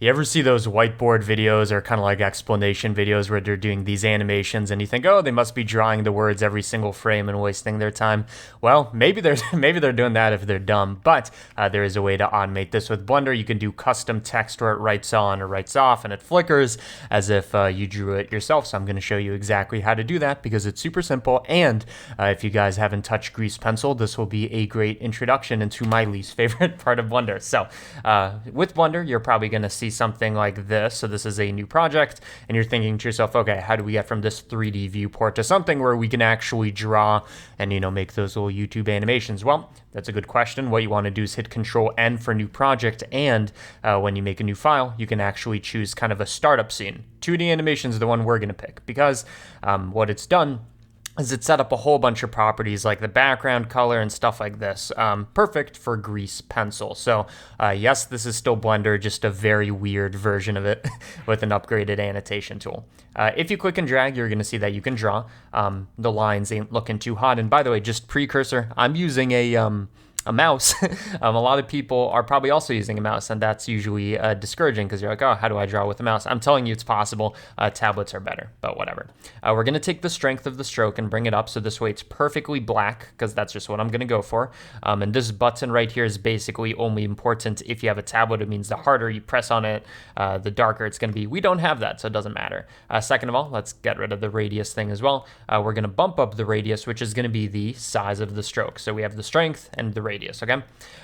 You ever see those whiteboard videos or kind of like explanation videos where they're doing these animations and you think, oh, they must be drawing the words every single frame and wasting their time? Well, maybe they're maybe they're doing that if they're dumb, but there is a way to automate this with Blender. You can do custom text where it writes on or writes off and it flickers as if you drew it yourself. So I'm going to show you exactly how to do that because it's super simple. And if you guys haven't touched Grease Pencil, this will be a great introduction into my least favorite part of Blender. So with Blender, you're probably going to see something like this. So this is a new project and you're thinking to yourself, okay, how do we get from this 3D viewport to something where we can actually draw and, make those little YouTube animations? Well, that's a good question. What you want to do is hit Control N for new project. And when you make a new file, you can actually choose kind of a startup scene. 2D animation is the one we're going to pick because what it's done is it set up a whole bunch of properties like the background color and stuff like this. Perfect for Grease Pencil. So yes, this is still Blender, just a very weird version of it with an upgraded annotation tool. If you click and drag, you're going to see that you can draw. The lines ain't looking too hot. And by the way, just precursor, I'm using a mouse. A lot of people are probably also using a mouse, and that's usually discouraging because you're like, oh, how do I draw with a mouse? I'm telling you it's possible. Tablets are better, but whatever. We're going to take the strength of the stroke and bring it up so this way it's perfectly black because that's just what I'm going to go for. And this button right here is basically only important if you have a tablet. It means the harder you press on it, the darker it's going to be. We don't have that, so it doesn't matter. Second of all, let's get rid of the radius thing as well. We're going to bump up the radius, which is going to be the size of the stroke. So we have the strength and the radius, okay?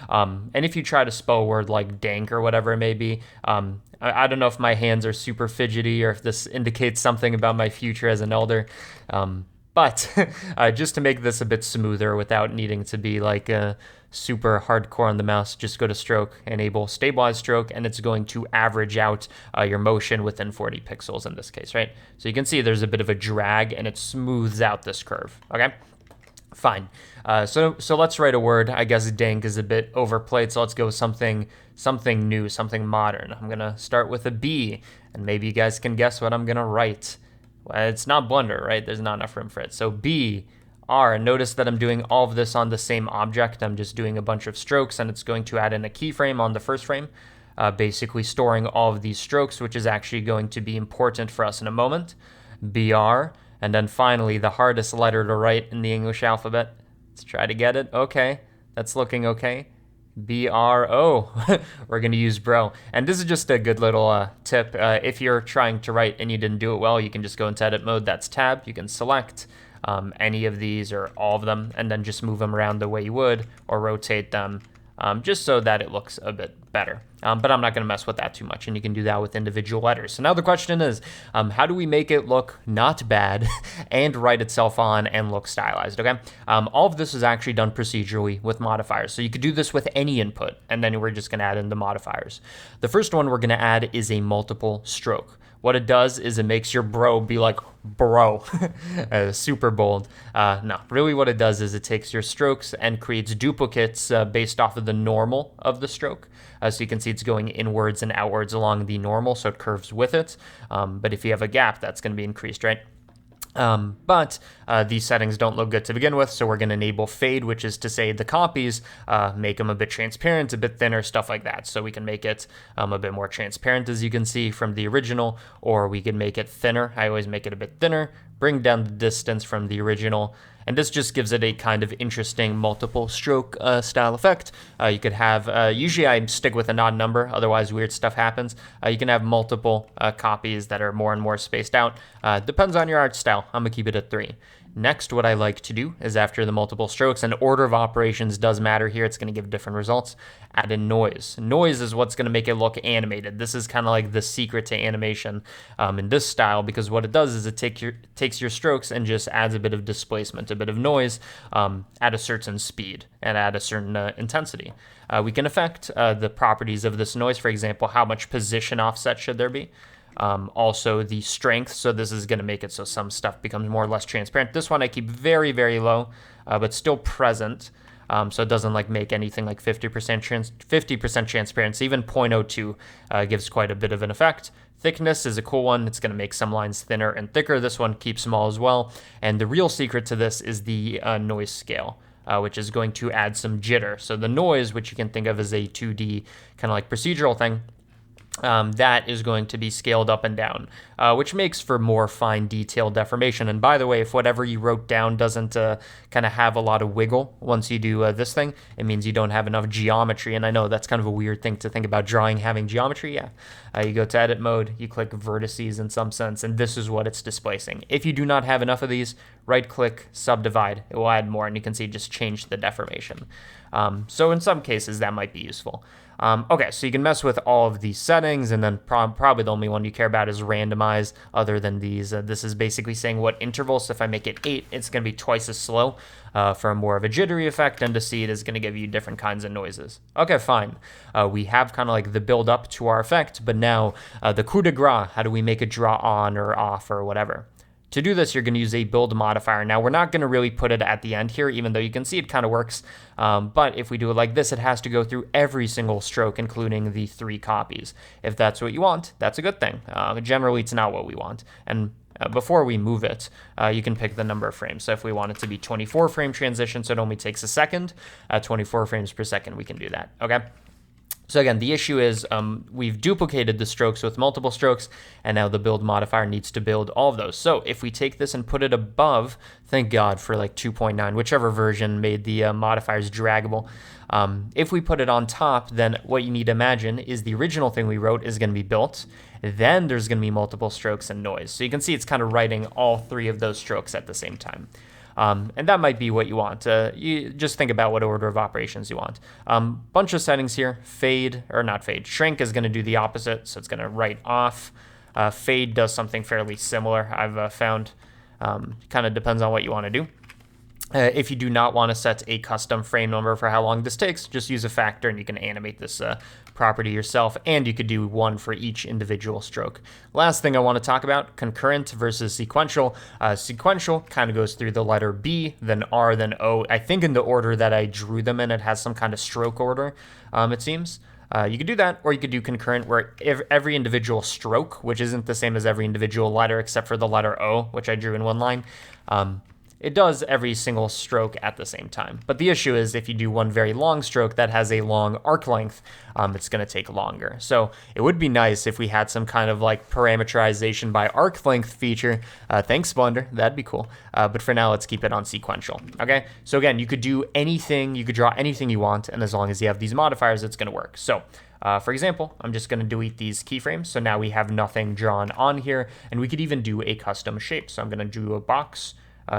And if you try to spell a word like dank or whatever it may be, I don't know if my hands are super fidgety or if this indicates something about my future as an elder. But just to make this a bit smoother without needing to be like super hardcore on the mouse, just go to stroke, enable stabilize stroke, and it's going to average out your motion within 40 pixels in this case, right? So you can see there's a bit of a drag and it smooths out this curve, okay? Fine. So let's write a word. I guess dank is a bit overplayed, so let's go with something new, something modern. I'm going to start with a B, and maybe you guys can guess what I'm going to write. Well, it's not Blender, right? There's not enough room for it. So B, R. Notice that I'm doing all of this on the same object. I'm just doing a bunch of strokes, and it's going to add in a keyframe on the first frame, basically storing all of these strokes, which is actually going to be important for us in a moment. BR. And then finally, the hardest letter to write in the English alphabet. Let's try to get it. Okay, that's looking okay. BRO. We're going to use bro. And this is just a good little tip. If you're trying to write and you didn't do it well, you can just go into edit mode. That's tab. You can select any of these or all of them and then just move them around the way you would or rotate them just so that it looks a bit better. But I'm not going to mess with that too much, and you can do that with individual letters. So now the question is, how do we make it look not bad and write itself on and look stylized, okay? All of this is actually done procedurally with modifiers. So you could do this with any input, and then we're just going to add in the modifiers. The first one we're going to add is a multiple stroke. What it does is it makes your bro be like, bro, super bold. No, really what it does is it takes your strokes and creates duplicates based off of the normal of the stroke. So you can see it's going inwards and outwards along the normal, so it curves with it. But if you have a gap, that's going to be increased, right? But these settings don't look good to begin with, so we're going to enable fade, which is to say the copies, make them a bit transparent, a bit thinner, stuff like that. So we can make it a bit more transparent, as you can see from the original, or we can make it thinner. I always make it a bit thinner, bring down the distance from the original, and this just gives it a kind of interesting multiple stroke style effect. You could have, usually I stick with an odd number, otherwise weird stuff happens. You can have multiple copies that are more and more spaced out. Depends on your art style. I'm gonna keep it at 3. Next, what I like to do is after the multiple strokes, and order of operations does matter here, it's going to give different results, add in noise. Noise is what's going to make it look animated. This is kind of like the secret to animation in this style, because what it does is it takes your strokes and just adds a bit of displacement, a bit of noise at a certain speed and at a certain intensity. We can affect the properties of this noise, for example, how much position offset should there be. Also the strength, so this is going to make it so some stuff becomes more or less transparent. This one I keep very, very low, but still present, so it doesn't like make anything like 50% transparency. Even 0.02 gives quite a bit of an effect. Thickness is a cool one. It's going to make some lines thinner and thicker. This one keeps small as well. And the real secret to this is the noise scale, which is going to add some jitter. So the noise, which you can think of as a 2D kind of like procedural thing, that is going to be scaled up and down, which makes for more fine detailed deformation. And by the way, if whatever you wrote down doesn't kind of have a lot of wiggle once you do this thing, it means you don't have enough geometry. And I know that's kind of a weird thing to think about drawing having geometry. Yeah, you go to edit mode, you click vertices in some sense, and this is what it's displacing. If you do not have enough of these, right click, subdivide. It will add more, and you can see just change the deformation. So in some cases, that might be useful. Okay, so you can mess with all of these settings, and then probably the only one you care about is randomize. Other than these, this is basically saying what interval. So if I make it 8, it's going to be twice as slow for more of a jittery effect, and to see it is going to give you different kinds of noises. Okay, fine. We have kind of like the build up to our effect, but now the coup de grace, how do we make it draw on or off or whatever? To do this, you're going to use a build modifier. Now, we're not going to really put it at the end here, even though you can see it kind of works. But if we do it like this, it has to go through every single stroke, including the 3 copies. If that's what you want, that's a good thing. Generally, it's not what we want. And before we move it, you can pick the number of frames. So if we want it to be 24 frame transition, so it only takes a second, 24 frames per second, we can do that, okay? So again, the issue is we've duplicated the strokes with multiple strokes, and now the build modifier needs to build all of those. So if we take this and put it above, thank God for like 2.9, whichever version made the modifiers draggable. If we put it on top, then what you need to imagine is the original thing we wrote is going to be built. Then there's going to be multiple strokes and noise. So you can see it's kind of writing all 3 of those strokes at the same time. And that might be what you want. You just think about what order of operations you want. Bunch of settings here. Fade, or not fade, shrink is going to do the opposite, so it's going to write off. Fade does something fairly similar, I've found. Kind of depends on what you want to do. If you do not want to set a custom frame number for how long this takes, just use a factor and you can animate this property yourself, and you could do one for each individual stroke. Last thing I want to talk about, concurrent versus sequential. Sequential kind of goes through the letter B, then R, then O. I think in the order that I drew them in, it has some kind of stroke order, it seems. You could do that, or you could do concurrent, where every individual stroke, which isn't the same as every individual letter except for the letter O, which I drew in one line, it does every single stroke at the same time. But the issue is if you do one very long stroke that has a long arc length, it's going to take longer. So it would be nice if we had some kind of like parameterization by arc length feature. Thanks, Blender. That'd be cool. But for now, let's keep it on sequential. Okay. So again, you could do anything, you could draw anything you want, and as long as you have these modifiers, it's going to work. So for example, I'm just going to delete these keyframes. So now we have nothing drawn on here, and we could even do a custom shape. So I'm going to do a box.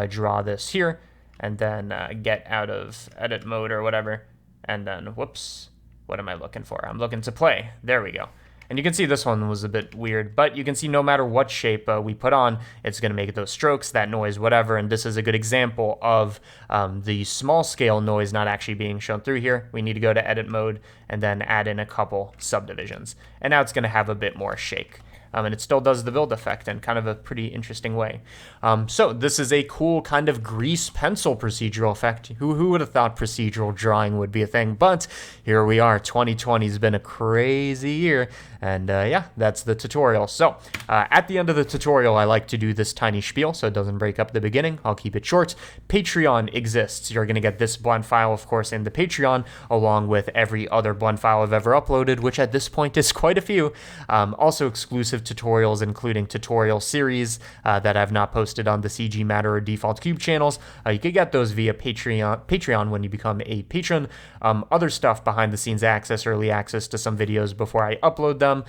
Draw this here, and then get out of edit mode or whatever, and then whoops, what am I looking for? I'm looking to play. There we go. And you can see this one was a bit weird, but you can see no matter what shape we put on, it's going to make those strokes, that noise, whatever. And this is a good example of the small scale noise not actually being shown through here. We need to go to edit mode and then add in a couple subdivisions, and now it's going to have a bit more shake. And it still does the build effect in kind of a pretty interesting way. So this is a cool kind of grease pencil procedural effect. Who would have thought procedural drawing would be a thing? But here we are. 2020 has been a crazy year. And yeah, that's the tutorial. So at the end of the tutorial, I like to do this tiny spiel so it doesn't break up the beginning. I'll keep it short. Patreon exists. You're going to get this blend file, of course, in the Patreon, along with every other blend file I've ever uploaded, which at this point is quite a few. Also exclusive tutorials, including tutorial series that I've not posted on the CG Matter or Default Cube channels. You can get those via Patreon when you become a patron. Other stuff, behind the scenes access, early access to some videos before I upload them,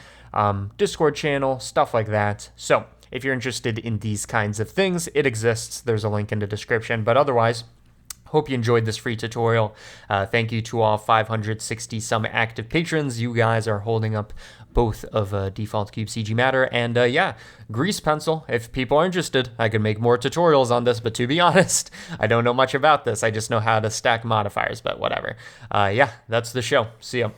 Discord channel, stuff like that. So if you're interested in these kinds of things, it exists. There's a link in the description, but otherwise, hope you enjoyed this free tutorial. Thank you to all 560 some active patrons. You guys are holding up both of Default Cube CG Matter, and yeah, grease pencil. If people are interested, I could make more tutorials on this, but to be honest, I don't know much about this. I just know how to stack modifiers, but whatever. Yeah, that's the show. See ya.